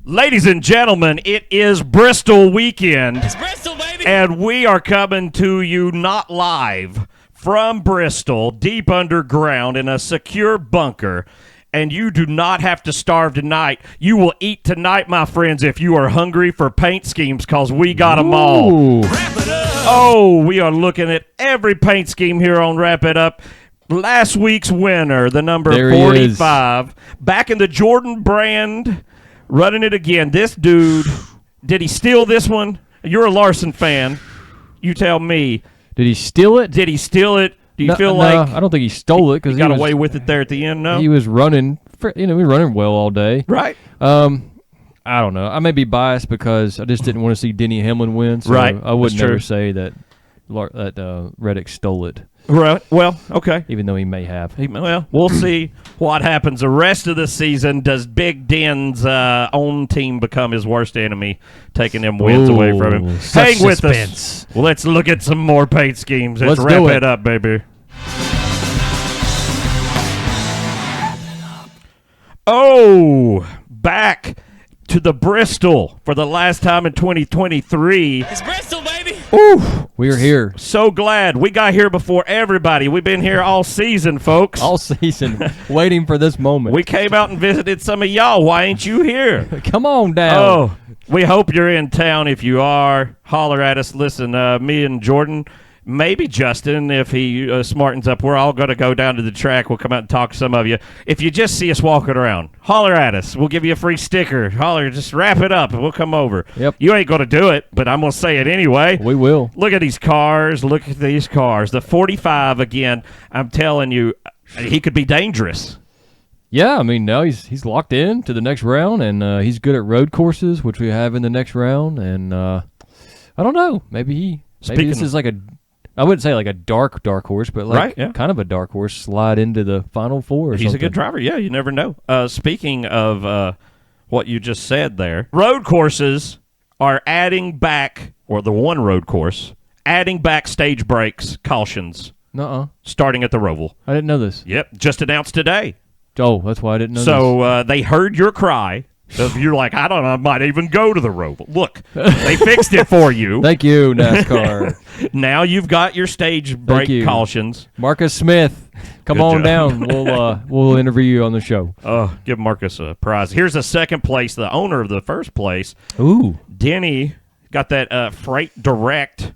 Ladies and gentlemen, it is Bristol weekend. It's Bristol, baby! And we are coming to you not live from Bristol, deep underground in a secure bunker. And you do not have to starve tonight. You will eat tonight, my friends, if you are hungry for paint schemes, because we got them all. Wrap it up! Oh, we are looking at every paint scheme here on Wrap It Up. Last week's winner, the number There 45, back in the Jordan brand, running it again. This dude, did he steal this one? You're a Larson fan. You tell me. Did he steal it? Did he steal it? Do you feel no, like I don't think he stole it because he got away with it there at the end? No, he was running. He was running well all day. Right. I don't know. I may be biased because I just didn't want to see Denny Hamlin win. So Right. I would That's never true. say that Reddick stole it, Right. Well, okay. even though he may have. Well, we'll see what happens the rest of the season. Does Big Den's own team become his worst enemy, taking them wins away from him? Such Hang with suspense. us. Well, let's look at some more paint schemes. Let's Let's do wrap it. it up, baby. Oh, back to the Bristol for the last time in 2023. It's Bristol, baby! Ooh, We are here so glad we got here before everybody. We've been here all season, folks. all season, waiting for this moment. We came out and visited some of y'all. Why ain't you here? Come on down. Oh, we hope you're in town. If you are, holler at us. Listen, me and Jordan, maybe Justin, if he smartens up, we're all going to go down to the track. We'll come out and talk to some of you. If you just see us walking around, holler at us. We'll give you a free sticker. Holler, just wrap it up and we'll come over. Yep. You ain't going to do it, but I'm going to say it anyway. We will. Look at these cars. Look at these cars. The 45, again, I'm telling you, he could be dangerous. Yeah, I mean, now he's locked in to the next round, and he's good at road courses, which we have in the next round. And I don't know, maybe this is like I wouldn't say like a dark horse, but like Right, yeah. kind of a dark horse slide into the Final Four. Or He's something. a good driver. Yeah, you never know. Speaking of what you just said there, road courses are adding back, or the one road course, adding back stage breaks, cautions, Nuh-uh. starting at the Roval. I didn't know this. Yep, just announced today. Oh, that's why I didn't know this. So they heard your cry. You're like, I don't know, I might even go to the Roval. Look, they fixed it for you. Thank you, NASCAR. Now you've got your stage break you. cautions. Marcus Smith, come Good on job. down. We'll interview you on the show. Give Marcus a prize. Here's the second place, the owner of the first place. Ooh. Denny got that Freight Direct.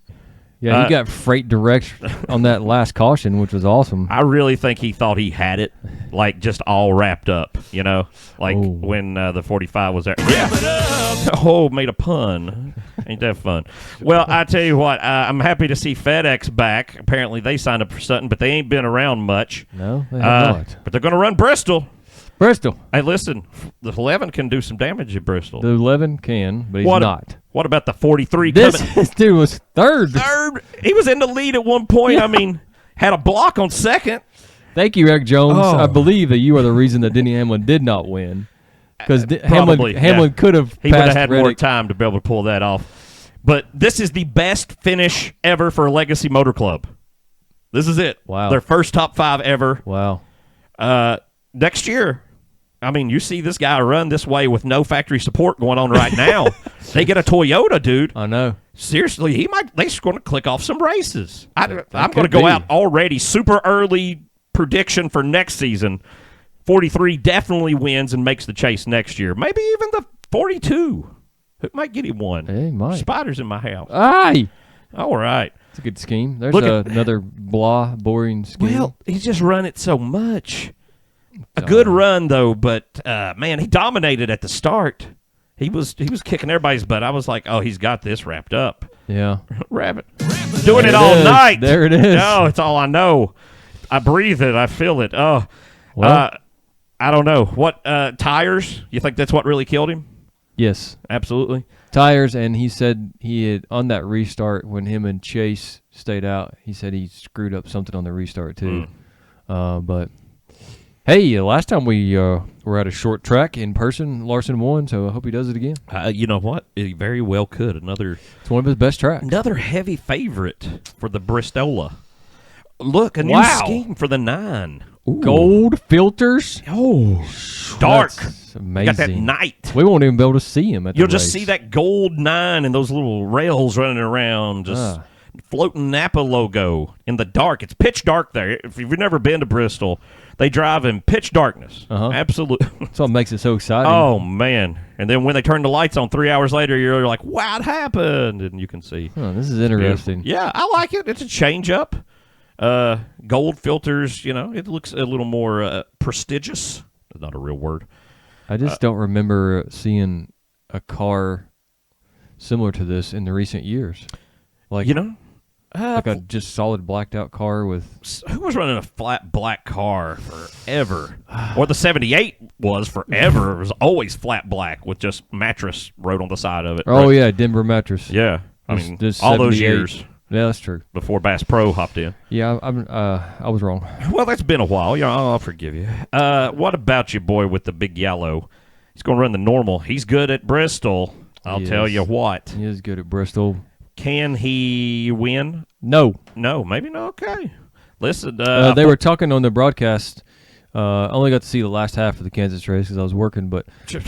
Yeah, he got freight direct on that last caution, which was awesome. I really think he thought he had it, like just all wrapped up, like Ooh. when the 45 was there. Yeah. Oh, made a pun. Ain't that fun? Well, I tell you what, I'm happy to see FedEx back. Apparently they signed up for something, but they ain't been around much. No, they have not. But they're going to run Bristol. Bristol. Hey, listen, the 11 can do some damage at Bristol. The 11 can, but he's What- not. What about the 43 This coming? dude was third. Third. He was in the lead at one point. I mean, had a block on second. Thank you, Eric Jones. Oh. I believe that you are the reason that Denny Hamlin did not win. Because Probably, Hamlin yeah. could have He would have passed had more Reddick. time to be able to pull that off. But this is the best finish ever for Legacy Motor Club. This is it. Wow. Their first top 5 ever. Wow. Next year, I mean, you see this guy run this way with no factory support going on right now. They get a Toyota, dude. I know. Seriously, they're going to click off some races. I'm going to could go be. out already. Super early prediction for next season. 43 definitely wins and makes the chase next year. Maybe even the 42. It might get him one. Hey, might. Spiders in my house. Aye. All right. It's a good scheme. There's Look at- another boring scheme. Well, he's just run it so much. A good run, though, but, man, he dominated at the start. He was kicking everybody's butt. I was like, oh, he's got this wrapped up. Yeah. Rabbit. Doing it There all it is. night. There it is. No, it's all I know. I breathe it. I feel it. Oh, Well. I don't know. What, tires? You think that's what really killed him? Yes. Absolutely. Tires, and he said he had, on that restart, when him and Chase stayed out, he said he screwed up something on the restart, too. But, hey, last time we were at a short track in person, Larson won, so I hope he does it again. You know what? He very well could. It's one of his best tracks. Another heavy favorite for the Bristola. Look, a new Wow. scheme for the 9. Ooh. Gold filters. Oh, dark. That's amazing. Got that night. We won't even be able to see him at the You'll just race. see that gold 9 and those little rails running around, just floating Napa logo in the dark. It's pitch dark there. If you've never been to Bristol, they drive in pitch darkness. Absolutely. That's what makes it so exciting. Oh, man. And then when they turn the lights on 3 hours later, you're like, wow, it happened. And you can see. This is interesting. Yeah, I like it. It's a change up. Gold filters, it looks a little more prestigious. Not a real word. I just don't remember seeing a car similar to this in the recent years. Like, like a just solid blacked out car with... Who was running a flat black car forever? Or the 78 was forever. It was always flat black with just mattress wrote on the side of it. Oh, yeah, Denver mattress. Yeah. I This- mean, this all those 78. years Yeah, that's true. before Bass Pro hopped in. Yeah, I was wrong. Well, that's been a while. I'll forgive you. What about your boy with the big yellow? He's going to run the normal. He's good at Bristol. I'll tell you what. He is good at Bristol. Can he win? No. No, maybe not. Okay. Listen, They were talking on the broadcast. I only got to see the last half of the Kansas race because I was working, but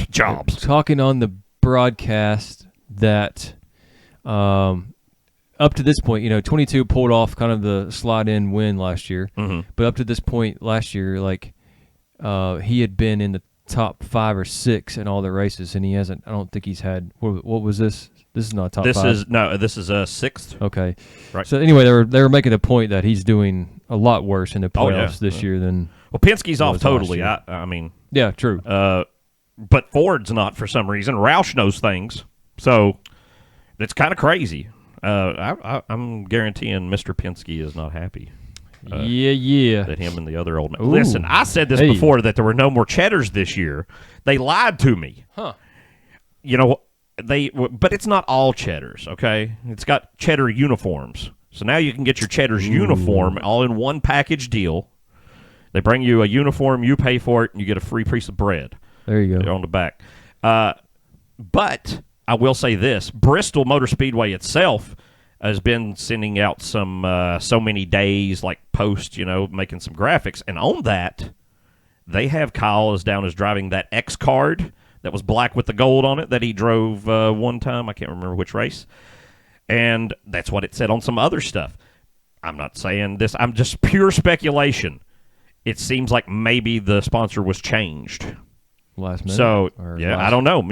jobs. talking on the broadcast that up to this point, 22 pulled off kind of the slide-in win last year. Mm-hmm. But up to this point last year, he had been in the top 5 or 6 in all the races, and he hasn't. I don't think he's had. What was this? This is not top 5. This is 6th. Okay. Right. So anyway, they were making a point that he's doing a lot worse in the playoffs this year than. Well, Penske's off was totally. last I mean, Yeah, true. but Ford's not for some reason. Roush knows things, so it's kind of crazy. I'm guaranteeing Mr. Penske is not happy. Yeah. That him and the other old. Ooh. Listen, I said this before that there were no more cheddars this year. They lied to me. Huh. But it's not all cheddars. Okay, it's got cheddar uniforms. So now you can get your cheddar's uniform all in one package deal. They bring you a uniform, you pay for it, and you get a free piece of bread. There you go. On the back. But I will say this: Bristol Motor Speedway itself has been sending out some so many days like posts, making some graphics, and on that they have Kyle as down as driving that X card that was black with the gold on it that he drove one time. I can't remember which race. And that's what it said on some other stuff. I'm not saying this. I'm just pure speculation. It seems like maybe the sponsor was changed. Last minute. So, I don't know.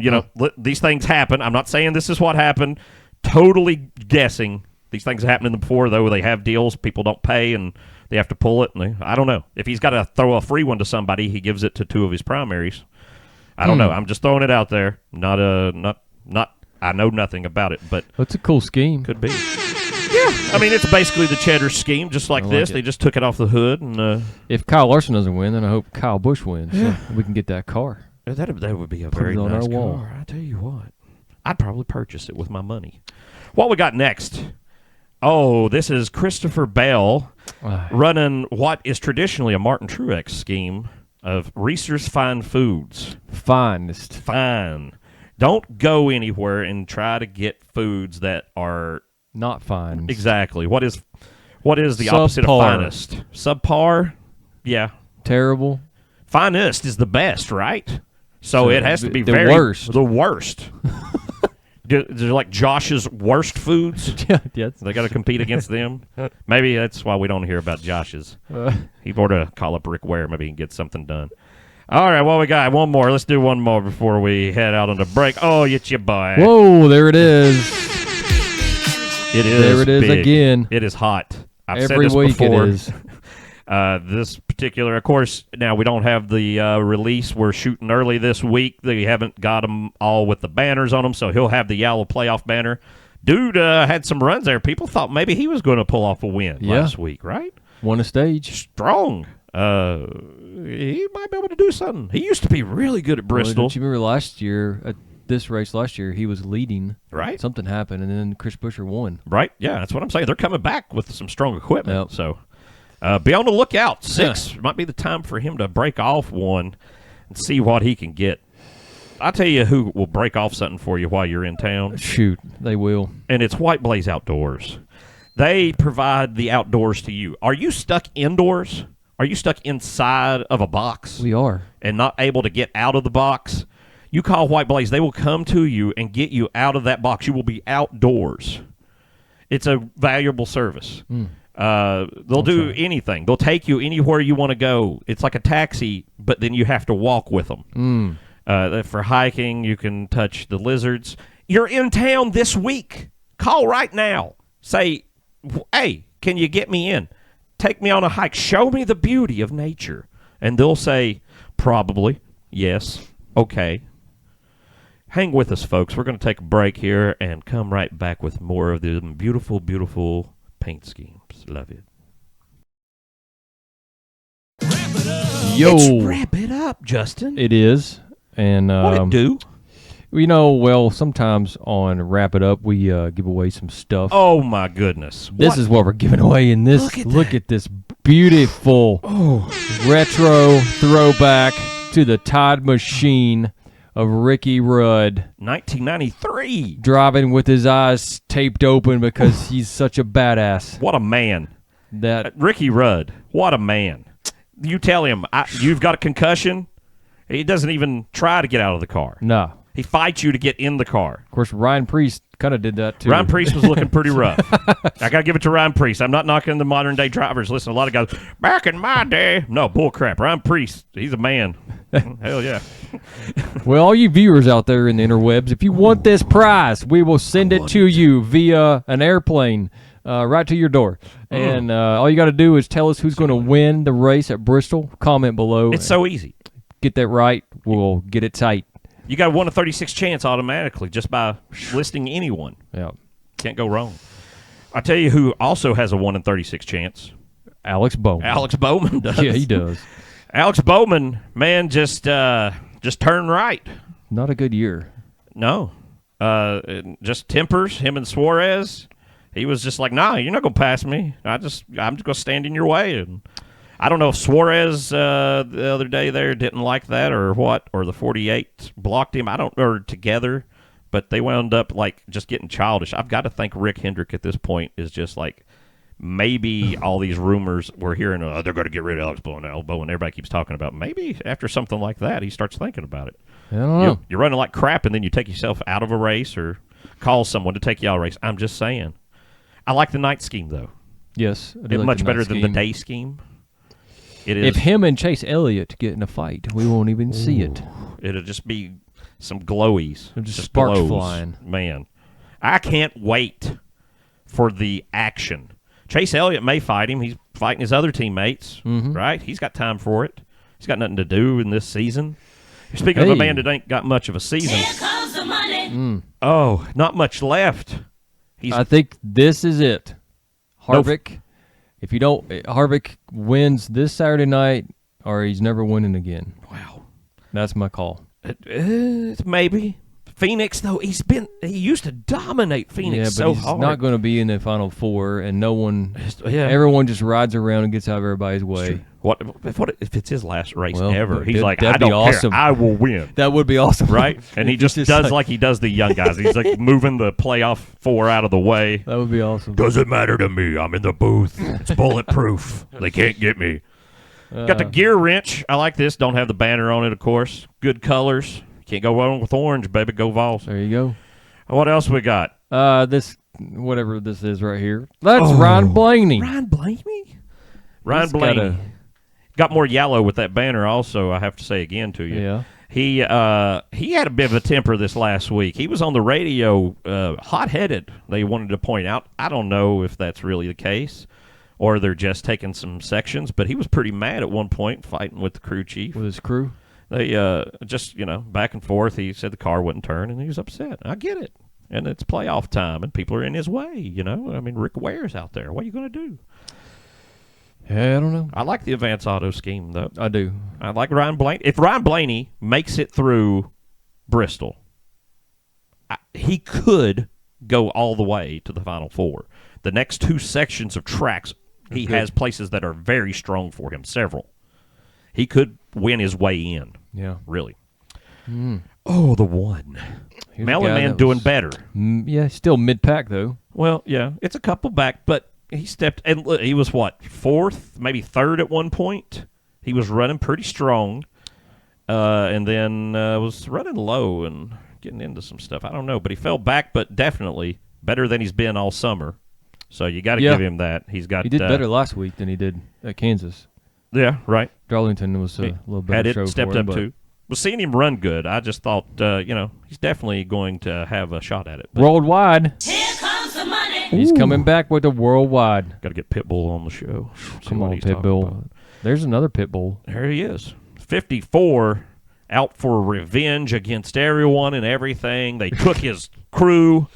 These things happen. I'm not saying this is what happened. Totally guessing. These things happen in the before, though. They have deals. People don't pay, and they have to pull it. And I don't know. If he's got to throw a free one to somebody, he gives it to 2 of his primaries. I don't know. I'm just throwing it out there. Not. I know nothing about it, but that's a cool scheme. Could be. Yeah, I mean it's basically the cheddar scheme, just like this. They just took it off the hood, and if Kyle Larson doesn't win, then I hope Kyle Busch wins. So we can get that car. That would be a very nice car. I tell you what, I'd probably purchase it with my money. What we got next? Oh, this is Christopher Bell running what is traditionally a Martin Truex scheme of Reese's Fine Foods. Finest. Fine. Don't go anywhere and try to get foods that are not fine. Exactly. What is the opposite of finest? Subpar? Yeah. Terrible. Finest is the best, right? So it has to be the worst. The worst. They're like Josh's worst foods. Yeah. They got to compete against them. Maybe that's why we don't hear about Josh's. He ought to call up Rick Ware. Maybe he can get something done. All right, well, we got one more. Let's do one more before we head out on the break. Oh, it's your boy. Whoa, there it is. It is There it is big. again. It is hot. I've Every said this week before. it is. This particular, of course, now we don't have the release. We're shooting early this week. They haven't got them all with the banners on them, so he'll have the yellow playoff banner. Dude had some runs there. People thought maybe he was going to pull off a win last week, right? Won a stage. Strong. He might be able to do something. He used to be really good at Bristol. Well, don't you remember last year, at this race last year, he was leading. Right. Something happened, and then Chris Buescher won. Right. Yeah, that's what I'm saying. They're coming back with some strong equipment. Yep. So be on the lookout. 6 might be the time for him to break off one and see what he can get. I'll tell you who will break off something for you while you're in town. Shoot, they will. And it's White Blaze Outdoors. They provide the outdoors to you. Are you stuck indoors? Are you stuck inside of a box? We are. And not able to get out of the box? You call White Blaze. They will come to you and get you out of that box. You will be outdoors. It's a valuable service. They'll do anything. They'll take you anywhere you want to go. It's like a taxi, but then you have to walk with them. For hiking, you can touch the lizards. You're in town this week. Call right now. Say, hey, can you get me in? Take me on a hike. Show me the beauty of nature. And they'll say, probably, yes, okay. Hang with us, folks. We're going to take a break here and come right back with more of the beautiful, beautiful paint schemes. Love it. Yo. Let's wrap it up, Justin. It is. And What it do? Sometimes on Wrap It Up, we give away some stuff. Oh, my goodness. This is what we're giving away in this. Look at this beautiful retro throwback to the Tide Machine of Ricky Rudd. 1993. Driving with his eyes taped open because he's such a badass. What a man. Ricky Rudd, what a man. You tell him, you've got a concussion, he doesn't even try to get out of the car. No. He fights you to get in the car. Of course, Ryan Priest kind of did that, too. Ryan Priest was looking pretty rough. I got to give it to Ryan Priest. I'm not knocking the modern-day drivers. Listen, a lot of guys, back in my day. No, bull crap. Ryan Priest, he's a man. Hell yeah. Well, all you viewers out there in the interwebs, if you want this prize, we will send it to you via an airplane right to your door. And all you got to do is tell us who's going to win the race at Bristol. Comment below. It's so easy. Get that right. We'll get it tight. You got a 1 in 36 chance automatically just by listing anyone. Yeah. Can't go wrong. I tell you who also has a 1 in 36 chance. Alex Bowman. Alex Bowman does. Yeah, he does. Alex Bowman, man, just turned right. Not a good year. No. Just tempers, him and Suarez. He was just like, nah, you're not going to pass me. I'm just going to stand in your way. And I don't know if Suarez the other day there didn't like that or what, or the 48 blocked him. Or together, but they wound up like just getting childish. I've got to think Rick Hendrick at this point is just like, maybe all these rumors we're hearing, they're going to get rid of Alex Bowman, and everybody keeps talking about. Maybe after something like that, he starts thinking about it. I don't know. You're running like crap, and then you take yourself out of a race or call someone to take you out of a race. I'm just saying. I like the night scheme, though. Yes. It's much better than the day scheme. It is. If him and Chase Elliott get in a fight, we won't even see it. It'll just be some glowies. Just sparks glows. flying. Man, I can't wait for the action. Chase Elliott may fight him. He's fighting his other teammates, right? He's got time for it. He's got nothing to do in this season. Speaking of a man that ain't got much of a season. Here comes the money. Oh, not much left. I think this is it. Harvick. If you don't, Harvick wins this Saturday night, or he's never winning again. Wow, that's my call. Maybe Phoenix though. He used to dominate Phoenix but he's hard. Not going to be in the Final Four, and no one, everyone just rides around and gets out of everybody's way. What if it's his last race Well, ever? He's like, that'd I don't be awesome. care. I will win. That would be awesome, right? And he just does like he does the young guys. He's like moving the playoff 4 out of the way. That would be awesome. Doesn't matter to me. I'm in the booth. It's bulletproof. They can't get me. Got the gear wrench. I like this. Don't have the banner on it, of course. Good colors. Can't go wrong with orange, baby. Go Vols. There you go. What else we got? This whatever this is right here. That's Ryan Blaney. Ryan Blaney. Ryan Blaney got more yellow with that banner. Also, I have to say again to you. Yeah. He had a bit of a temper this last week. He was on the radio, hot-headed. They wanted to point out. I don't know if that's really the case, or they're just taking some sections. But he was pretty mad at one point, fighting with the crew chief. With his crew. They just back and forth. He said the car wouldn't turn, and he was upset. I get it, and it's playoff time, and people are in his way. I mean, Rick Ware's out there. What are you going to do? Yeah, I don't know. I like the Advance Auto scheme, though. I do. I like Ryan Blaney. If Ryan Blaney makes it through Bristol, he could go all the way to the Final Four. The next 2 sections of tracks, he has places that are very strong for him, several. He could win his way in. Yeah. Really. Oh, the one. Here's Melon Man doing better. Yeah, still mid-pack, though. Well, yeah, it's a couple back, but he stepped and look, he was what, fourth, maybe third at one point. He was running pretty strong, and then was running low and getting into some stuff. I don't know, but he fell back, but definitely better than he's been all summer. So you got to give him that. He did better last week than he did at Kansas. Yeah, right. Darlington was a little better show stepped for him, up too. Was seeing him run good. I just thought, he's definitely going to have a shot at it. But worldwide. Here comes the money. He's coming back with a worldwide. got to get Pitbull on the show. Come on, Pitbull. There's another Pitbull. There he is. 54, out for revenge against everyone and everything. They took his crew.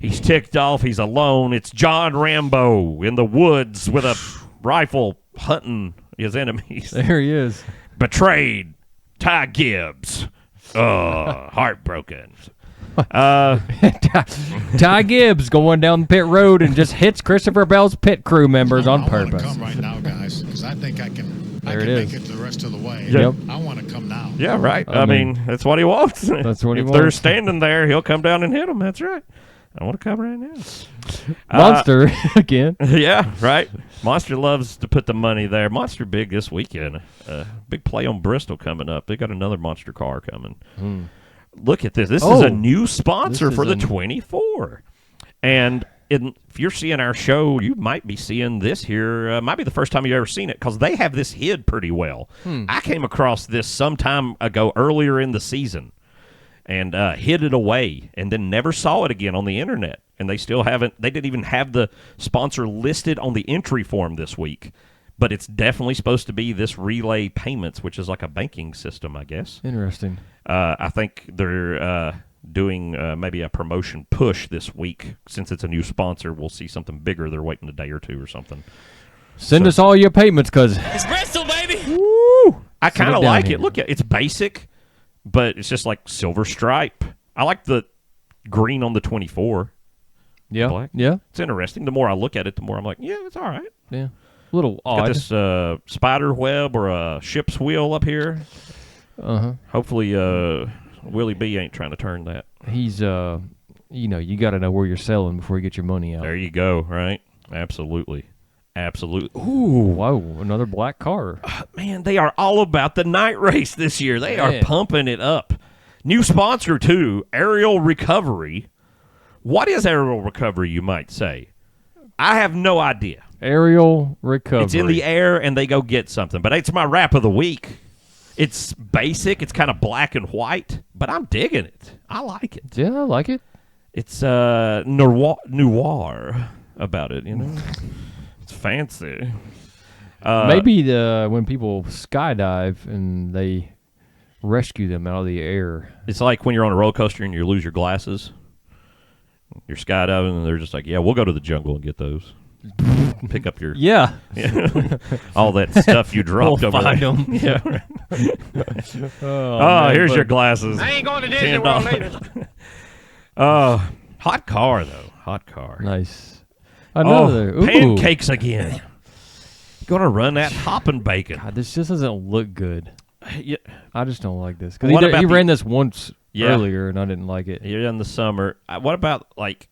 He's ticked off. He's alone. It's John Rambo in the woods with a rifle hunting his enemies. There he is. Betrayed. Ty Gibbs. Heartbroken. Ty Gibbs going down the pit road and just hits Christopher Bell's pit crew members on purpose. I want to come right now, guys, because I think I can There it make is. it the rest of the way. Yep. I want to come now. Yeah, right. I I mean, mean, that's what he wants. That's what he if they're wants. standing there, he'll come down and hit them. That's right. I want to come right now. Monster again. Yeah, right. Monster loves to put the money there. Monster big this weekend. Big play on Bristol coming up. They got another Monster car coming. Look at this. This is a new sponsor for the 24. And if you're seeing our show, you might be seeing this here. Might be the first time you've ever seen it because they have this hid pretty well. I came across this some time ago earlier in the season and hid it away and then never saw it again on the internet. And they still haven't. They didn't even have the sponsor listed on the entry form this week. But it's definitely supposed to be this Relay Payments, which is like a banking system, I guess. Interesting. I think they're doing maybe a promotion push this week. Since it's a new sponsor, we'll see something bigger. They're waiting a day or two or something. Send us all your payments, because It's Bristol, baby. Woo! I kind of it down like here. it. Look, it's basic, but it's just like silver stripe. I like the green on the 24. yeah, Black. yeah, It's interesting. The more I look at it, the more I'm like, yeah, it's all right. yeah. A little Got odd. this spider web or a ship's wheel up here. Hopefully, Willie B ain't trying to turn that. He's you got to know where you're selling before you get your money out. There you go. Right? Absolutely. Ooh, Whoa, another black car. man, they are all about the night race this year. They are Man. pumping it up. New sponsor too, Aerial Recovery. What is Aerial Recovery? You might say. I have no idea. Aerial recovery. It's in the air and they go get something. But it's my wrap of the week. It's basic. It's kind of black and white, but I'm digging it. I like it. Yeah, I like it. It's noir about it, you know. It's fancy. Maybe when people skydive and they rescue them out of the air. It's like when you're on a roller coaster and you lose your glasses. You're skydiving and they're just like, yeah, we'll go to the jungle and get those. Pick up your Yeah. all that stuff you dropped We'll over find there. 'em. Yeah. Oh, Man, here's but your glasses. I ain't going to Disney World later. Hot car though. Hot car. Nice. Another. Oh, Ooh. pancakes again. Gonna run that hopping bacon. God, this just doesn't look good. Yeah, I just don't like this. Because What he about the- ran this once Yeah. earlier, and I didn't like it. you're in the summer. What about like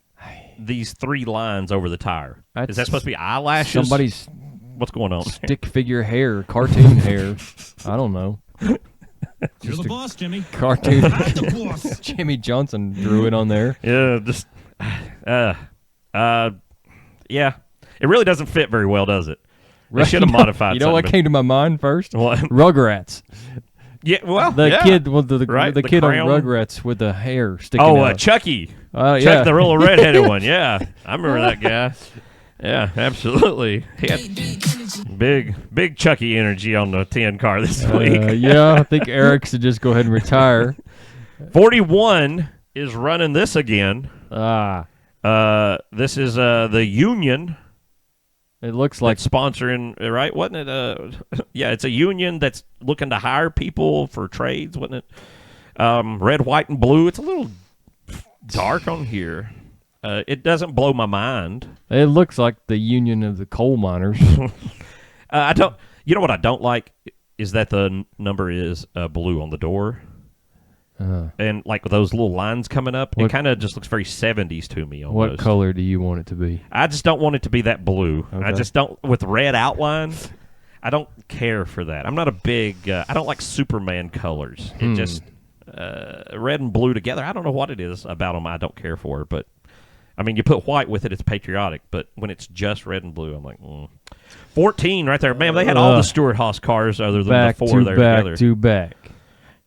these 3 lines over the tire? That's Is that supposed to be eyelashes? Somebody's What's going on? stick figure hair, cartoon hair. I don't know. You're the boss, Jimmy. Cartoon. I'm the boss. Jimmy Johnson drew it on there. Yeah, just yeah. It really doesn't fit very well, does it? They should have modified. You know what something, came to my mind first? What? Rugrats. Yeah, well, The yeah. kid, well, the Right, the kid on crown. Rugrats with the hair sticking Oh, out. Chucky. Yeah. Chuck, the little redheaded one. Yeah, I remember that guy. Yeah, absolutely. He had big Chucky energy on the 10 car this week. Yeah, I think Eric should just go ahead and retire. 41 is running this again. This is the Union It looks like that's sponsoring, right? Wasn't it? Yeah, it's a union that's looking to hire people for trades, wasn't it? Red, white, and blue. It's a little dark on here. It doesn't blow my mind. it looks like the Union of the Coal Miners. I don't. You know what I don't like is that the number is blue on the door. and like those little lines coming up. It What- kind of just looks very 70s to me almost. What color do you want it to be? I just don't want it to be that blue. I Okay. just don't, with red outline, I don't care for that. I'm not a big, I don't like Superman colors. It just, red and blue together, I don't know what it is about them I don't care for, but, I mean, you put white with it, it's patriotic, but when it's just red and blue, I'm like, 14 right there. Man, they had all the Stewart-Haas cars other than Back the four to there back together. to back.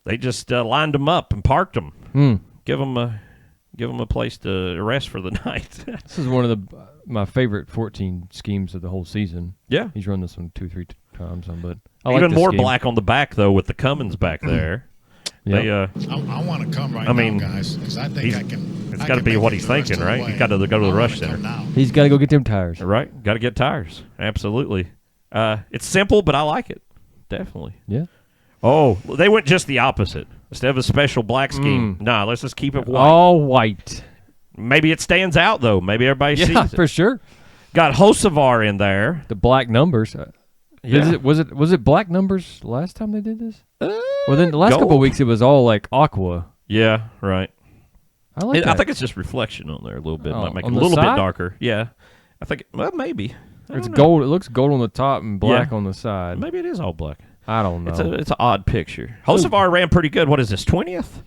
They just lined them up and parked them. Give them a place to rest for the night. This is one of my favorite 14 schemes of the whole season. Yeah. He's run this one 2-3 times, but I like Even this more scheme. black on the back, though, with the Cummins back there. Yep. They, I want to come right I mean, now, guys, because I think he's- I can. it's I got to can be make what it he's the rest thinking, of the right? way. He's got to go to the I rush wanna center. come now. He's got to go get them tires. Right? Got to get tires. Absolutely. It's simple, but I like it. Definitely. Yeah. Oh, they went just the opposite. Instead of a special black scheme, nah, let's just keep it white. All white. Maybe it stands out, though. Maybe everybody Yeah, sees it. for sure. Got Hocevar in there. The black numbers. Yeah. Was it black numbers last time they did this? Well, then the last couple gold. of weeks it was all like aqua. Yeah, right. I like I that. think it's just reflection on there a little bit. Oh, Might make it on a the little bit side? darker. Yeah. I think, well, maybe. I It's don't know. gold. It looks gold on the top and black Yeah. on the side. Maybe it is all black. I don't know. It's an odd picture. Hocevar ran pretty good. What is this, 20th?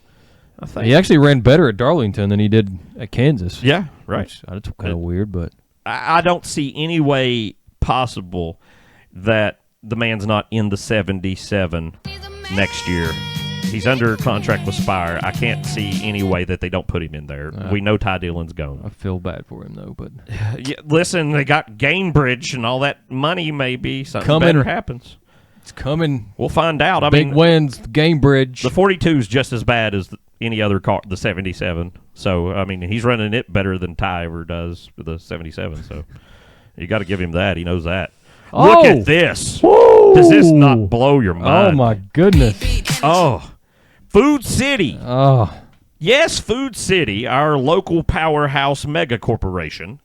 I think. He actually ran better at Darlington than he did at Kansas. Yeah, right. Which, that's kind of weird, but I don't see any way possible that the man's not in the 77 next year. He's under contract with Spire. I can't see any way that they don't put him in there. We know Ty Dillon's I gone. feel bad for him though. But Yeah, listen, they got Gainbridge and all that money. Maybe something Coming. better happens. it's coming. We'll find out. I Big mean, wins, Gamebridge. the 42 is just as bad as any other car, the 77. So, I mean, he's running it better than Ty ever does with the 77. So, you got to give him that. He knows that. Look Oh! at this. Woo! Does this not blow your mind? Oh my goodness. Oh, Food City. Oh, Yes, Food City, our local powerhouse mega corporation,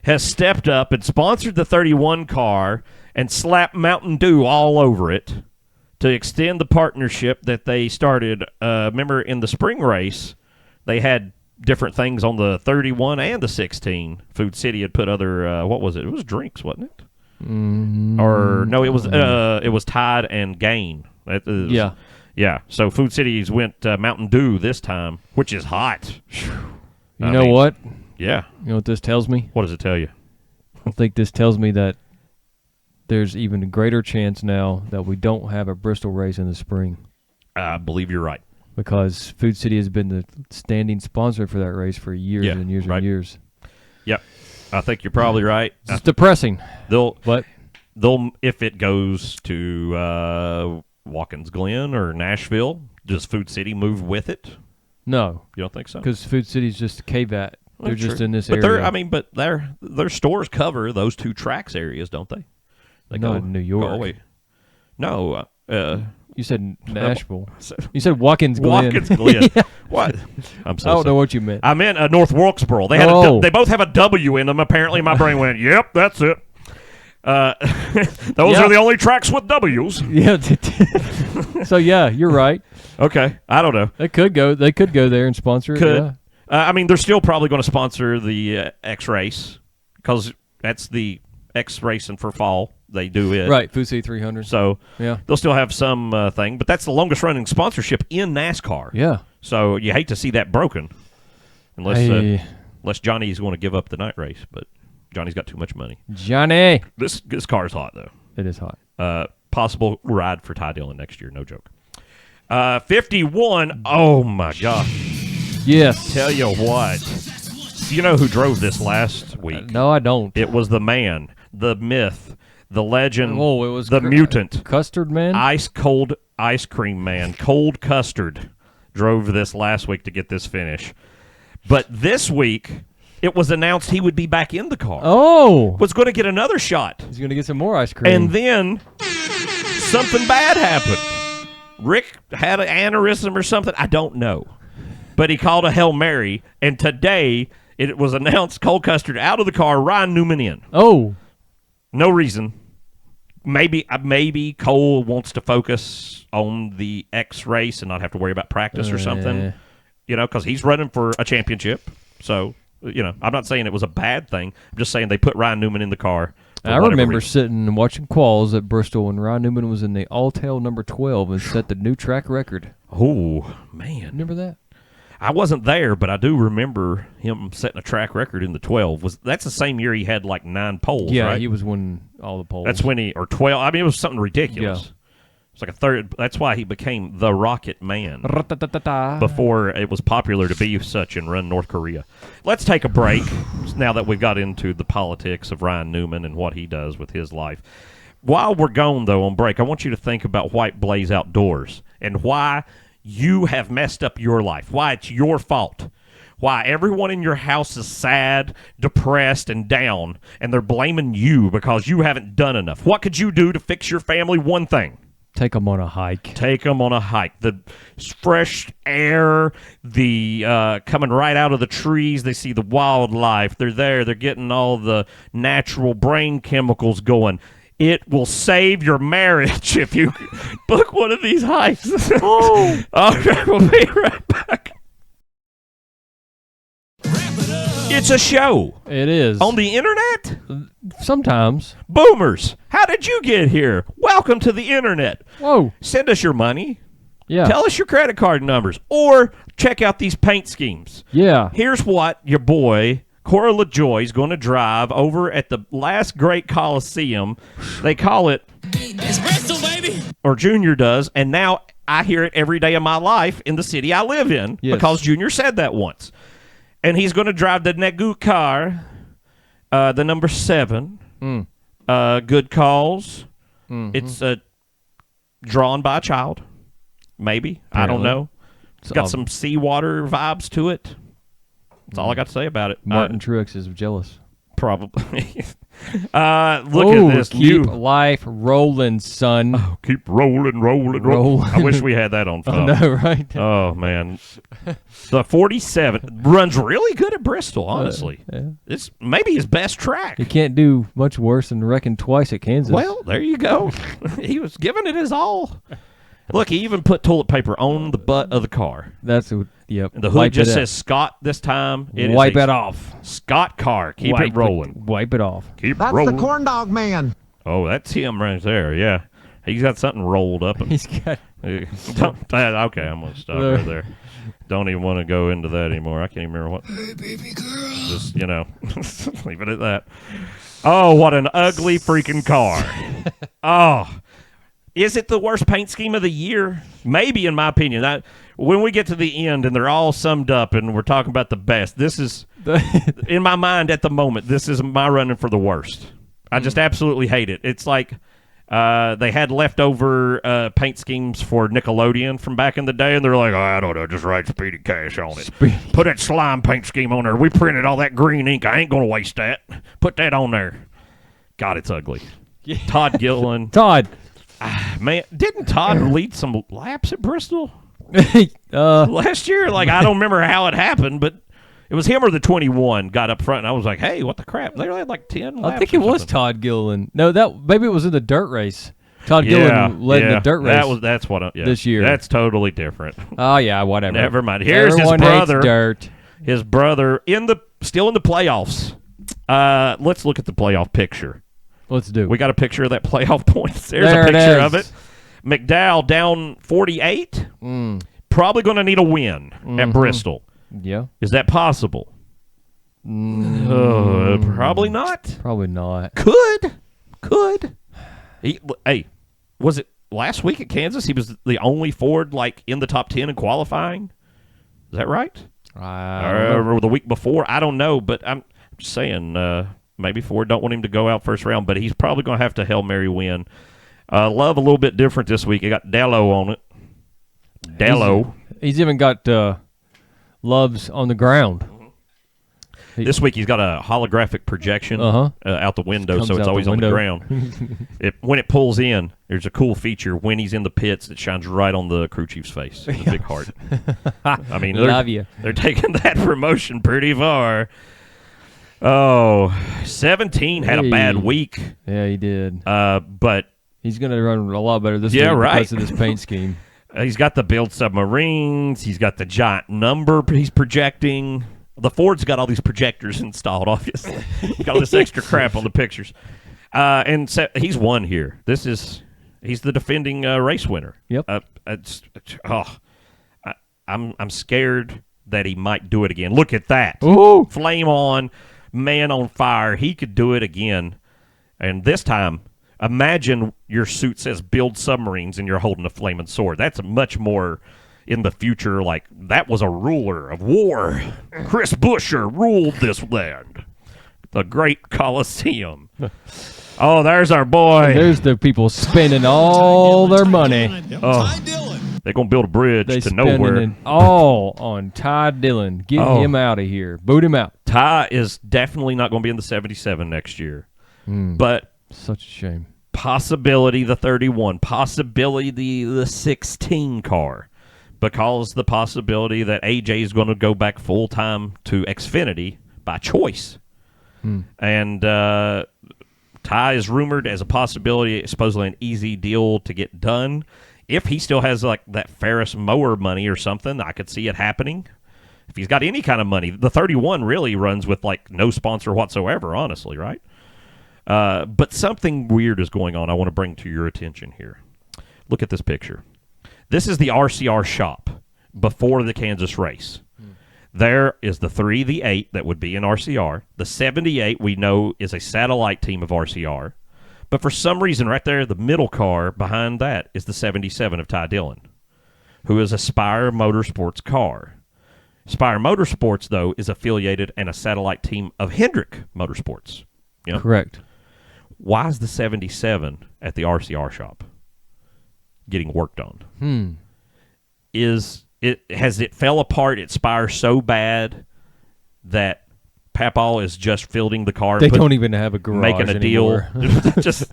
has stepped up and sponsored the 31 car and slapped Mountain Dew all over it to extend the partnership that they started. Remember, in the spring race, they had different things on the 31 and the 16. Food City had put other, what was it? It was drinks, wasn't it? Or no, it was Tide and Gain. Yeah. Yeah. So Food Cities went Mountain Dew this time, which is hot. you I know mean, what? Yeah. You know what this tells me? What does it tell you? I think this tells me that there's even a greater chance now that we don't have a Bristol race in the spring I believe you're right. because Food City has been the standing sponsor for that race for years Yeah, and years right. and years. Yep. I think you're probably right. It's depressing, They'll but if it goes to Watkins Glen or Nashville, does Food City move with it? no, You don't think so? because Food City's just KVAT. Well, They're just true. in this but area. But their stores cover those two tracks areas, don't they? They Not in New York. Go away. No. You said Nashville. So- You said Watkins Glen. Watkins Glen. What? I'm so I don't sorry. know what you meant. I meant North Wilkesboro. They had Oh. they both have a W in them. Apparently, my brain went, "Yep, that's it." Those Yeah. are the only tracks with W's. Yeah. So yeah, you're right. Okay, I don't know. They could go. They could go there and sponsor it. Could Yeah. I mean they're still probably going to sponsor the X race because that's the X racing for fall. They do it Right. Food City 300. So Yeah. they'll still have some thing, but that's the longest running sponsorship in NASCAR. Yeah. So you hate to see that broken, unless Hey, unless Johnny's going to give up the night race, but Johnny's got too much money. Johnny. This car's hot though. It is hot. Possible ride for Ty Dillon next year, no joke. 51. Oh my gosh! Yes. Tell you what, you know who drove this last week? No, I don't. It was the man, the myth, the legend, Oh, it was the mutant, Custard Man. ice cold ice cream man, Cold Custard, drove this last week to get this finish. But this week, it was announced he would be back in the car. Oh, Was going to get another shot. he's gonna get some more ice cream. And then something bad happened. Rick had an aneurysm or something. I don't know. But he called a Hail Mary, and today it was announced Cold Custard out of the car, Ryan Newman in. oh, No reason. maybe Cole wants to focus on the X race and not have to worry about practice or something, because he's running for a championship. So, I'm not saying it was a bad thing. I'm just saying they put Ryan Newman in the car. I remember sitting and watching quals at Bristol when Ryan Newman was in the Alltail number 12 and set the new track record. Oh, man. Remember that? I wasn't there, but I do remember him setting a track record in the 12. That's the same year he had like 9 poles, Yeah, right? he was winning all the poles. That's when or 12. I mean, it was something ridiculous. Yeah. It's like a third. That's why he became the Rocket Man Ra-ta-ta-ta-ta. before it was popular to be such and run North Korea. Let's take a break now that we've got into the politics of Ryan Newman and what he does with his life. While we're gone, though, on break, I want you to think about White Blaze Outdoors and why you have messed up your life, why it's your fault, why everyone in your house is sad, depressed, and down, and they're blaming you because you haven't done enough. What could you do to fix your family? One thing. Take them on a hike. Take them on a hike. The fresh air, the coming right out of the trees. They see the wildlife. They're there. They're getting all the natural brain chemicals going. It will save your marriage if you book one of these hikes. Oh. All right, we'll be right back. It's a show. It is. On the internet? Sometimes. Boomers, how did you get here? Welcome to the internet. Whoa. Send us your money. Yeah. Tell us your credit card numbers. Or check out these paint schemes. Yeah. Here's what your boy Cora LaJoy is going to drive over at the last great Coliseum. They call it... It's Bristol, baby. Or Junior does, and now I hear it every day of my life in the city I live in because Junior said that once. And he's going to drive the Negu car, the number 7, Good Calls. Mm-hmm. It's drawn by a child, maybe. Apparently. I don't know. It's got some seawater vibes to it. That's all I got to say about it. Martin Truex is jealous. Probably. Look at this. Keep life rolling, son. Oh, keep rolling. I wish we had that on phone. I know, right? Oh, man. The 47 runs really good at Bristol, honestly. Yeah. It's maybe his best track. You can't do much worse than wrecking twice at Kansas. Well, there you go. He was giving it his all. Look, he even put toilet paper on the butt of the car. That's yep. The hood just says Scott this time. Wipe it off. Scott car. Keep it rolling. Wipe it off. Keep That's rolling. the corn dog man. Oh, that's him right there. Yeah. He's got something rolled up. He's got... Okay, I'm going to stop right there. Don't even want to go into that anymore. I can't even remember what. Hey, baby girl. Just, leave it at that. Oh, what an ugly freaking car. Oh. Is it the worst paint scheme of the year? Maybe, in my opinion. When we get to the end and they're all summed up and we're talking about the best, this is, in my mind at the moment, this is my running for the worst. I just absolutely hate it. It's like they had leftover paint schemes for Nickelodeon from back in the day, and they're like, I don't know, just write Speedy Cash on it. Put that slime paint scheme on there. We printed all that green ink. I ain't going to waste that. Put that on there. God, it's ugly. Yeah. Todd Gilliland. Todd. Man, didn't Todd lead some laps at Bristol last year? Like, I don't remember how it happened, but it was him or the 21 got up front, and I was like, hey, what the crap? They had like 10 laps. I think it was Todd Gilliland. No, maybe it was in the dirt race. Todd Gilliland led the dirt race. That's what this year. That's totally different. Oh, yeah, whatever. Never mind. Here's Everyone his brother. Hates dirt. His brother, still in the playoffs. Let's look at the playoff picture. Let's do. We got a picture of that playoff points. There's there a picture of it. McDowell down 48. Probably going to need a win at Bristol. Yeah. Is that possible? Probably not. Probably not. Could. Hey, was it last week at Kansas? He was the only Ford in the top 10 in qualifying. Is that right? Or the week before? I don't know, but I'm just saying. Maybe Ford don't want him to go out first round, but he's probably going to have to Hail Mary win. Love a little bit different this week. It got Dello on it. Dello. He's even got Loves on the ground. This week he's got a holographic projection out the window, so it's always on the ground. When it pulls in, there's a cool feature. When he's in the pits, it shines right on the crew chief's face. It's a big heart. I mean, Love you. They're taking that promotion pretty far. Oh, 17 had a bad Hey. week. Yeah, he did. But He's going to run a lot better this Yeah, week right. because of this paint scheme. he's got the build submarines. He's got the giant number he's projecting. The Ford's got all these projectors installed, obviously. He's got all this extra crap on the pictures. And so he's won here. He's the defending race winner. Yep. I'm scared that he might do it again. Look at that. Ooh. Flame on, man on fire. He could do it again. And this time, imagine your suit says build submarines and you're holding a flaming sword. That's much more in the future. Like, that was a ruler of war. Chris Buescher ruled this land. The great Colosseum. Oh, there's our boy. There's the people spending all their money. Oh. Ty Dillon. They're going to build a bridge They to spending nowhere. it all on Ty Dillon. Get Oh. him out of here. Boot him out. Ty is definitely not going to be in the 77 next year. But Such a shame. possibility the 31, possibility the 16 car, because the possibility that AJ is going to go back full-time to Xfinity by choice. And Ty is rumored as a possibility, supposedly an easy deal to get done. If he still has like that Ferris mower money or something, I could see it happening. If he's got any kind of money, the 31 really runs with like no sponsor whatsoever, honestly, right? But something weird is going on I want to bring to your attention here. Look at this picture. This is the RCR shop before the Kansas race. There is the 3, the 8 that would be in RCR. The 78 we know is a satellite team of RCR. But for some reason right there, the middle car behind that is the 77 of Ty Dillon, who is a Spire Motorsports car. Spire Motorsports, though, is affiliated and a satellite team of Hendrick Motorsports. You know? Correct. Why is the 77 at the RCR shop getting worked on? Has it fell apart at Spire so bad that Papal is just fielding the car? They don't even have a garage making a anymore. deal. Just,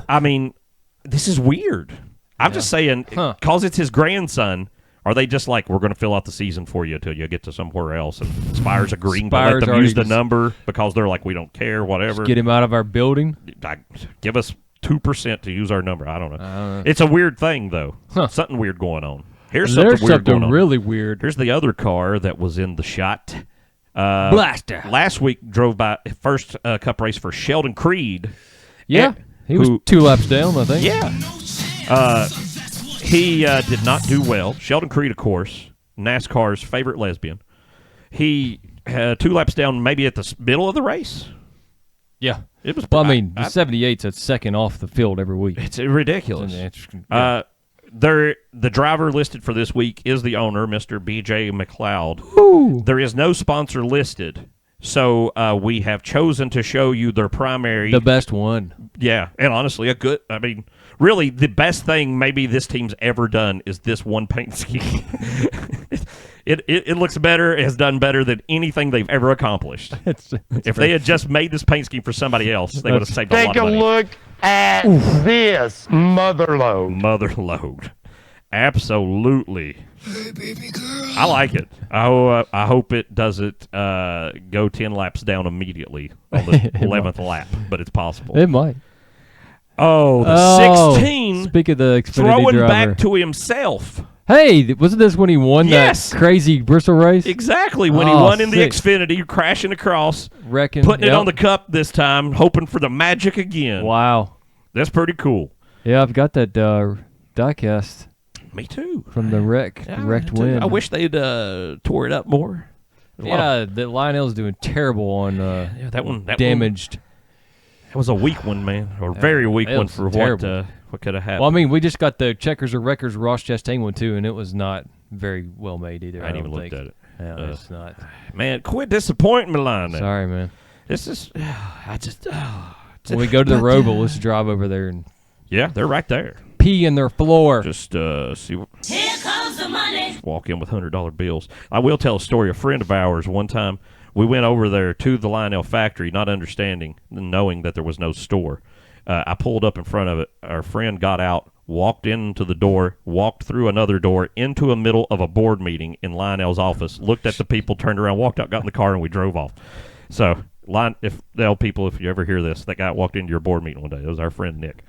I mean, this is weird. I'm just saying, because it's his grandson. Are they just like, we're going to fill out the season for you until you get to somewhere else? And Spire's agreeing to let Spire's them use the already- number because they're like, we don't care, whatever. Get him out of our building. Give us 2% to use our number. I don't know. It's a weird thing, though. Something weird going on. Here's There's something weird going on. really weird. Here's the other car that was in the shot. Blaster. Last week drove by first cup race for Sheldon Creed. Yeah. He was 2 laps down, I think. Yeah. He did not do well. Sheldon Creed, of course, NASCAR's favorite lesbian. He had 2 laps down maybe at the middle of the race. Yeah. It was. Well, I mean, the 78's at second off the field every week. It's ridiculous. Yeah. The driver listed for this week is the owner, Mr. B.J. McLeod. There is no sponsor listed, so we have chosen to show you their primary. The best one. Yeah, and honestly, really, the best thing maybe this team's ever done is this one paint scheme. It looks better, it has done better than anything they've ever accomplished. If they had just made this paint scheme for somebody else, they would have saved a lot Take of a money. look at this motherload. Mother load. Absolutely. Hey, baby girl. I like it. I hope it doesn't go 10 laps down immediately on the 11th lap, but it's possible. It might. Oh, the 16 Speak of the Xfinity throwing driver. back to himself. Hey, wasn't this when he won Yes. that crazy Bristol race? Exactly. When he Oh, won in the sick. Xfinity, crashing across, Wrecking. putting it Yep. on the cup this time, hoping for the magic again. Wow. That's pretty cool. Yeah, I've got that diecast Me too. from the wrecked Me too. win. I wish they'd tore it up more. Yeah, the Lionel's doing terrible on Yeah, that one. damaged. That was a weak one, man. A very weak it one was for terrible. what could have happened. Well, I mean, we just got the Checkers or Wreckers Ross Chastain one too, and it was not very well made either. I ain't don't even looked think. at it. Yeah, it's not. Man, quit disappointing me, Lionel. Sorry, man. This is. I just. When we go to the Roval, let's drive over there and Yeah, they're right there. pee in their floor. Just see what. Here comes the money. Walk in with $100 bills. I will tell a story. A friend of ours, one time, we went over there to the Lionel factory, not understanding, knowing that there was no store. I pulled up in front of it. Our friend got out, walked into the door, walked through another door, into the middle of a board meeting in Lionel's office, looked at the people, turned around, walked out, got in the car, and we drove off. So If you ever hear this, that guy walked into your board meeting one day. It was our friend Nick.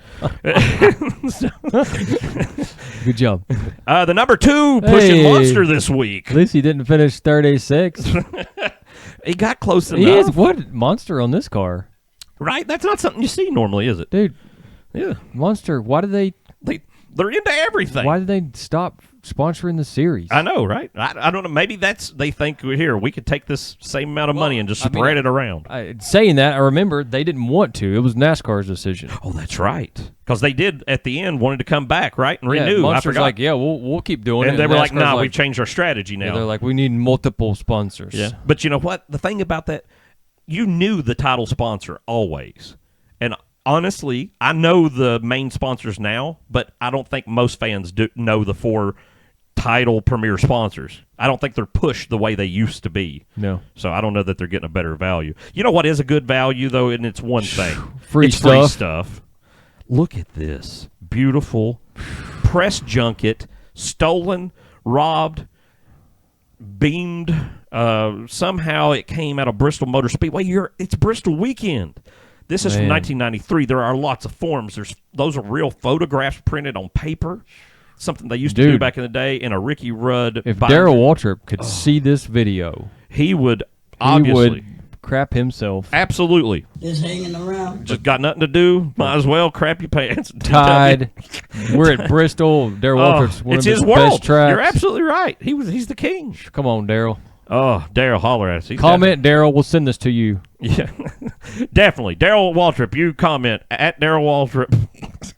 Good job. The number 2 pushing Hey. monster this week. At least he didn't finish 36. He got close enough. He is what monster on this car, Right? That's not something you see normally, is it? dude? Yeah. Monster. Why did They're into everything. Why did they stop sponsoring the series? I know, right? I don't know. Maybe they think here we could take this same amount of money and just spread it around. Saying that, I remember they didn't want to. It was NASCAR's decision. Oh, that's right. Because they did at the end wanted to come back, right, and renew. Monster's I forgot. like, yeah, we'll keep doing it. And they were like, NASCAR's nah, we've changed our strategy now. Yeah, they're like, we need multiple sponsors. Yeah. But you know what? The thing about that, you knew the title sponsor always. And honestly, I know the main sponsors now, but I don't think most fans know the 4 title premier sponsors. I don't think they're pushed the way they used to be. No. So I don't know that they're getting a better value. You know what is a good value, though, and it's one thing. Free It's stuff. free stuff. Look at this. Beautiful press junket, stolen, robbed, beamed. Somehow it came out of Bristol Motor Speedway. It's Bristol weekend. This is from 1993. There are lots of forms. Those are real photographs printed on paper. Something they used to do back in the day in a Ricky Rudd If binder. Darrell Waltrip could see this video, he would he obviously would crap himself. Absolutely. Just hanging around. Just got nothing to do. Might as well crap your pants. Tied. We're at Bristol. Darrell Waltrip's one It's of his his world. best tracks. You're absolutely right. He's the king. Come on, Darrell. Oh, Daryl, holler at us. He's Comment, Darrell. We'll send this to you. Yeah, definitely. Daryl Waltrip, you comment at Daryl Waltrip.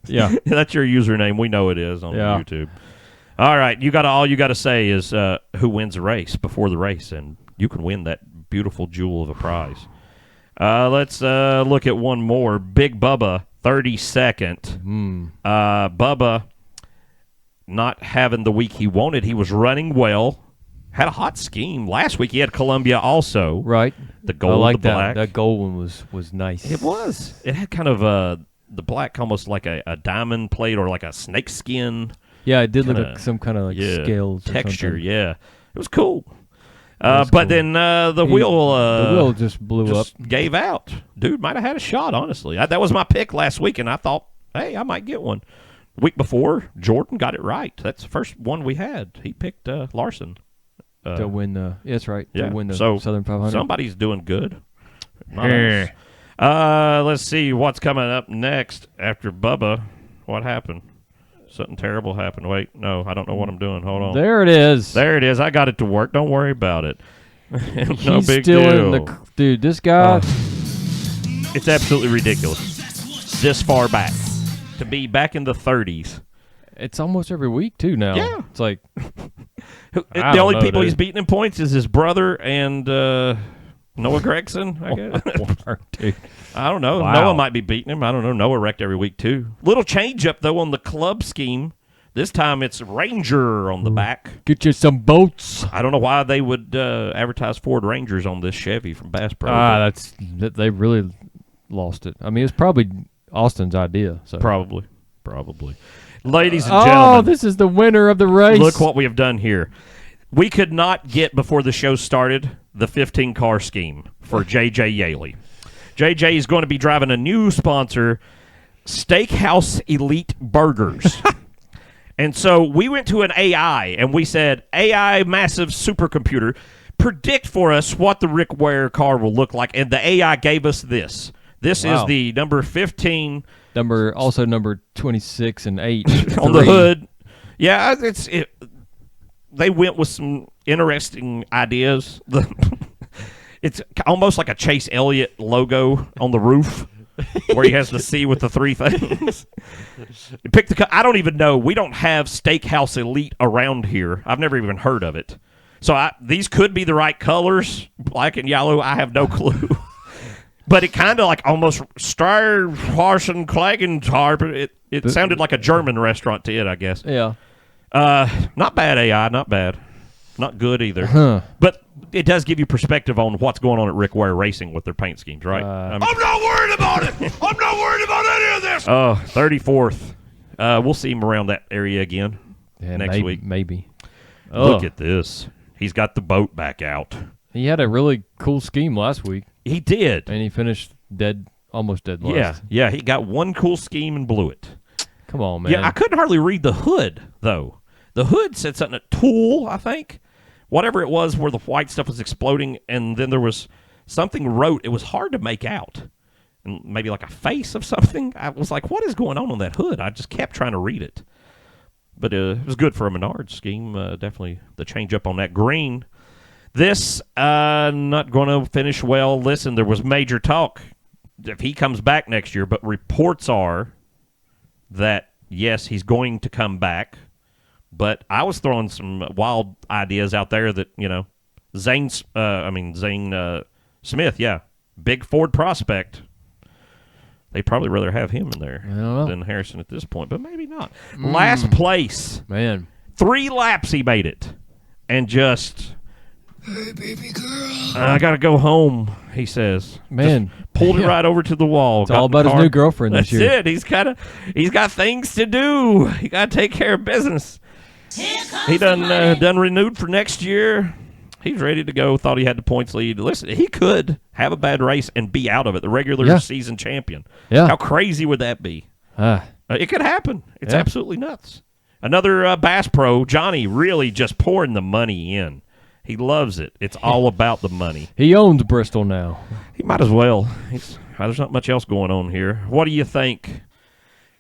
Yeah. That's your username. We know it is on Yeah. YouTube. All right, all you got to say is who wins the race before the race, and you can win that beautiful jewel of a prize. Let's look at one more. Big Bubba, 32nd. Bubba not having the week he wanted. He was running well. Had a hot scheme. Last week he had Columbia also. Right. The gold, I like the black. That gold one was nice. It was. It had kind of the black almost like a diamond plate or like a snake skin. Yeah, it did look Kinda- like some kind of like scales or texture. something. Yeah, it was cool. was But cool. then the wheel the wheel just blew up. gave out. Dude might have had a shot. Honestly, that was my pick last week, and I thought, hey, I might get one. Week before, Jordan got it right. That's the first one we had. He picked Larson. To win the that's right. Yeah. To win the So, Southern 500. Somebody's doing good. Not us. Let's see what's coming up next after Bubba. What happened? Something terrible happened. Wait, no, I don't know what I'm doing. Hold on. There it is. There it is. I got it to work. Don't worry about it. No He's big still deal. in the dude. This guy. It's absolutely ridiculous. This far back. To be back in the 30s. It's almost every week too now. Yeah. It's like The don't only know, people dude. he's beating in points is his brother and Noah Gregson, I guess. dude. I don't know. Wow. Noah might be beating him. I don't know. Noah wrecked every week, too. Little change up, though, on the club scheme. This time it's Ranger on the back. Get you some boats. I don't know why they would advertise Ford Rangers on this Chevy from Bass Pro. but They really lost it. I mean, it's probably Austin's idea. So Probably. Ladies and oh, gentlemen, this is the winner of the race. look what we have done here. We could not get, before the show started, the 15-car scheme for J.J. Yaley. J.J. is going to be driving a new sponsor, Steakhouse Elite Burgers. And so we went to an AI, and we said, AI, massive supercomputer, predict for us what the Rick Ware car will look like. And the AI gave us this. This is Wow. the number 15 number 26 and 8 on the hood. Yeah, they went with some interesting ideas. It's almost like a Chase Elliott logo on the roof, where he has the C with the 3 things. Pick I don't even know. We don't have Steakhouse Elite around here. I've never even heard of it. So these could be the right colors, black and yellow. I have no clue. But it kind of like almost Steyr Klagentarp. It sounded like a German restaurant to it, I guess. Yeah. Not bad AI, not bad. Not good either. Huh. But it does give you perspective on what's going on at Rick Ware Racing with their paint schemes, right? I'm not worried about it. I'm not worried about any of this. 34th. We'll see him around that area again Yeah, next week. Maybe. Look at this. He's got the boat back out. He had a really cool scheme last week, He did. and he finished almost dead last. Yeah. He got one cool scheme and blew it. Come on, man. Yeah, I couldn't hardly read the hood, though. The hood said something, a tool, I think. Whatever it was where the white stuff was exploding, and then there was something wrote. It was hard to make out. And maybe like a face of something. I was like, what is going on that hood? I just kept trying to read it. But it was good for a Menard scheme. Definitely the change up on that green. This, not going to finish well. Listen, there was major talk if he comes back next year, but reports are that, yes, he's going to come back. But I was throwing some wild ideas out there that, Zane Smith, yeah, big Ford prospect. They'd probably rather have him in there than Harrison at this point, but maybe not. Last place. Man. 3 laps he made it. And just, hey, baby girl, I got to go home, he says. Man. Just pulled it right over to the wall. It's all about his new girlfriend this year. That's it. He's got things to do. He got to take care of business. He done renewed for next year. He's ready to go. Thought he had the points lead. Listen, he could have a bad race and be out of it, the regular season champion. Yeah. How crazy would that be? It could happen. It's absolutely nuts. Another Bass Pro, Johnny, really just pouring the money in. He loves it. It's all about the money. He owns Bristol now. He might as well. There's not much else going on here. What do you think?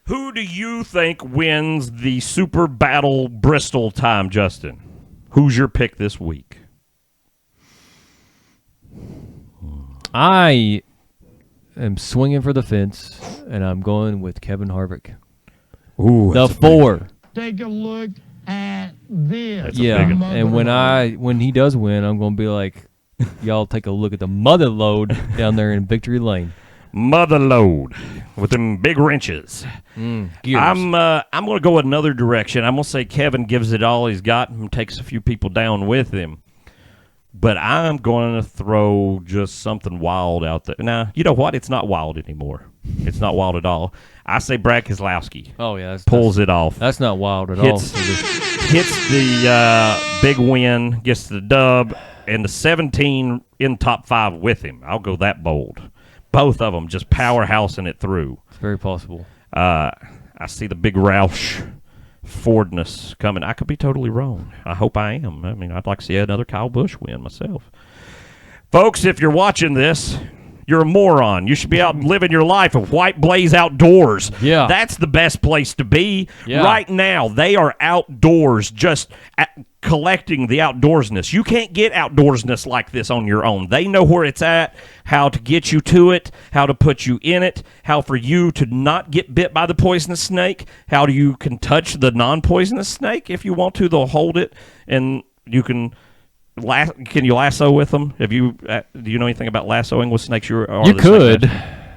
Who do you think wins the Super Battle Bristol time, Justin? Who's your pick this week? I am swinging for the fence, and I'm going with Kevin Harvick. Ooh, the 4. Take a look at this. That's a Yeah, big one. and when he does win, I'm going to be like, y'all take a look at the mother load down there in Victory Lane. Mother load with them big wrenches. Gears. I'm going to go another direction. I'm going to say Kevin gives it all he's got and takes a few people down with him. But I'm going to throw just something wild out there. Now, you know what? It's not wild anymore. It's not wild at all. I say Brad Keselowski Oh, yeah. pulls it off. That's not wild at Hits the big win, gets the dub, and the 17 in top 5 with him. I'll go that bold. Both of them just powerhousing it through. It's very possible. I see the big Roush Fordness coming. I could be totally wrong. I hope I am. I mean, I'd like to see another Kyle Busch win myself. Folks, if you're watching this, you're a moron. You should be out living your life at White Blaze Outdoors. Yeah. That's the best place to be. Yeah. Right now, they are outdoors just collecting the outdoorsness. You can't get outdoorsness like this on your own. They know where it's at, how to get you to it, how to put you in it, how for you to not get bit by the poisonous snake, how you can touch the non-poisonous snake. If you want to, they'll hold it, and you can... Can you lasso with them? Do you know anything about lassoing with snakes? You could.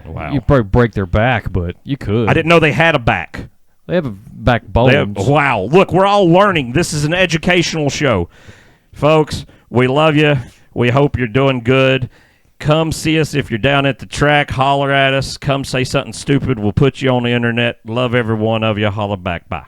Wow. You probably break their back, but you could. I didn't know they had a back. They have a backbone. Wow. Look, we're all learning. This is an educational show. Folks, we love you. We hope you're doing good. Come see us if you're down at the track. Holler at us. Come say something stupid. We'll put you on the internet. Love every one of you. Holler back. Bye.